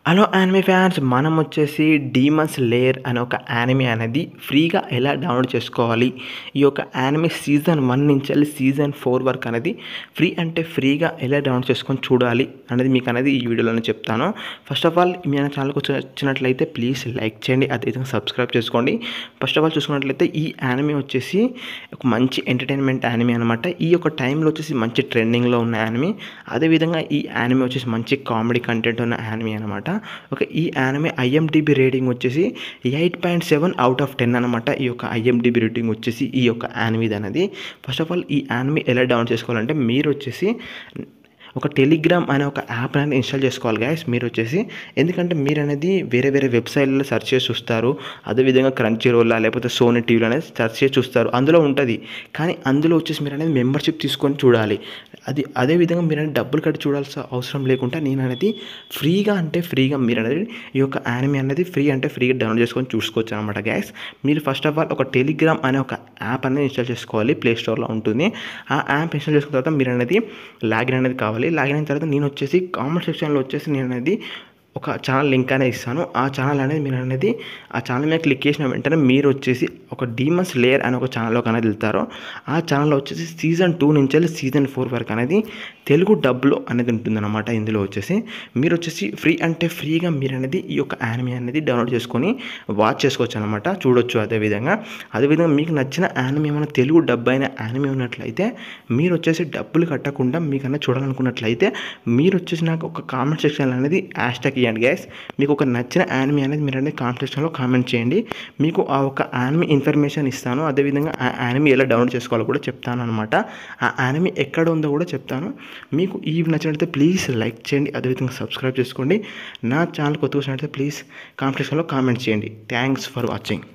Hello anime fans, మనం వచ్చేసి demon slayer అనే ఒక యానిమే అనేది ఫ్రీగా ఎలా డౌన్లోడ్ చేసుకోవాలి, ఈ యొక్క యానిమే సీజన్ 1 నుంచి వెళ్ళి సీజన్ 4 వరకు అనేది ఫ్రీ అంటే ఫ్రీగా ఎలా డౌన్లోడ్ చేసుకొని చూడాలి అనేది మీకు అనేది ఈ వీడియోలోనే చెప్తాను. ఫస్ట్ ఆఫ్ ఆల్ మీ ఛానల్కి వచ్చినట్లయితే ప్లీజ్ లైక్ చేయండి, అదేవిధంగా సబ్స్క్రైబ్ చేసుకోండి. ఫస్ట్ ఆఫ్ ఆల్ చూసుకున్నట్లయితే ఈ యానిమే వచ్చేసి ఒక మంచి ఎంటర్టైన్మెంట్ యానిమే అనమాట. ఈ యొక్క టైంలో వచ్చేసి మంచి ట్రెండింగ్లో ఉన్న యానిమే. అదేవిధంగా ఈ యానిమే వచ్చేసి మంచి కామెడీ కంటెంట్ ఉన్న యానిమే అనమాట. ఓకే, ఈ యానిమే ఐఎండిబి రేటింగ్ వచ్చేసి 8.7 అవుట్ ఆఫ్ 10 అనమాట. ఈ యొక్క ఐఎండిబి రేటింగ్ వచ్చేసి ఈ యొక్క యానిమేది అనేది. ఫస్ట్ ఆఫ్ ఆల్ ఈ యానిమే ఎలా డౌన్లోడ్ చేసుకోవాలంటే మీరు వచ్చేసి ఒక టెలిగ్రామ్ అనే ఒక యాప్ అనేది ఇన్స్టాల్ చేసుకోవాలి గైస్. మీరు వచ్చేసి ఎందుకంటే మీరు అనేది వేరే వెబ్సైట్లో సెర్చ్ చేసి చూస్తారు, అదేవిధంగా క్రంచీ రోల్ లేకపోతే సోనీ టీవీలో అనేది సెర్చ్ చేసి చూస్తారు, అందులో ఉంటుంది. కానీ అందులో వచ్చేసి మీరు అనేది మెంబర్షిప్ తీసుకొని చూడాలి. అదేవిధంగా మీరు అనేది డబ్బులు కట్టి చూడాల్సిన అవసరం లేకుండా నేను అనేది ఫ్రీగా మీరు అనేది ఈ యొక్క యానిమే అనేది ఫ్రీగా డౌన్లోడ్ చేసుకొని చూసుకోవచ్చు అనమాట గైస్. మీరు ఫస్ట్ ఆఫ్ ఆల్ ఒక టెలిగ్రామ్ అనే ఒక యాప్ అనేది ఇన్స్టాల్ చేసుకోవాలి, ప్లే స్టోర్లో ఉంటుంది. ఆ యాప్ ఇన్స్టాల్ చేసుకున్న తర్వాత మీరు అనేది లాగిన్ అనేది కావాలి. లాగిన్ అయిన తర్వాత నేను వచ్చేసి కామెంట్ సెక్షన్లో వచ్చేసి నేను అనేది ఒక ఛానల్ లింక్ అనేది ఇస్తాను. ఆ ఛానల్ అనేది మీరు అనేది ఆ ఛానల్ మీద క్లిక్ చేసిన వెంటనే మీరు వచ్చేసి ఒక డీమన్ స్లేయర్ అనే ఒక ఛానల్లోకి అనేది వెళ్తారు. ఆ ఛానల్లో వచ్చేసి సీజన్ 2 నుంచి వెళ్ళి సీజన్ 4 వరకు అనేది తెలుగు డబ్లో అనేది ఉంటుందన్నమాట. ఇందులో వచ్చేసి మీరు వచ్చేసి ఫ్రీగా మీరు అనేది ఈ యొక్క యానిమే అనేది డౌన్లోడ్ చేసుకొని వాచ్ చేసుకోవచ్చు అనమాట, చూడొచ్చు. అదేవిధంగా మీకు నచ్చిన యానిమే ఏమైనా తెలుగు డబ్ అయిన యానిమే ఉన్నట్లయితే మీరు వచ్చేసి డబ్బులు కట్టకుండా మీకన్నా చూడాలనుకున్నట్లయితే మీరు వచ్చేసి నాకు ఒక కామెంట్ సెక్షన్ అనేది హ్యాష్ట్యాగ్ ఇవ్వండి గైస్. మీకు ఒక నచ్చిన యానిమే అనేది మీరు అనేది కామెంట్ సెక్షన్లో కామెంట్ చేయండి. మీకు ఆ ఒక యానిమే ఇన్ఫర్మేషన్ ఇస్తాను, అదేవిధంగా ఆ యానిమే ఎలా డౌన్లోడ్ చేసుకోవాలో కూడా చెప్తాను అనమాట. ఆ యానిమే ఎక్కడ ఉందో కూడా చెప్తాను. మీకు ఈ నచ్చినట్లయితే ప్లీజ్ లైక్ చేయండి, అదేవిధంగా సబ్స్క్రైబ్ చేసుకోండి. నా ఛానల్ కొత్తగా వచ్చినట్లయితే ప్లీజ్ కామెంట్ సెక్షన్లో కామెంట్ చేయండి. Thanks for watching.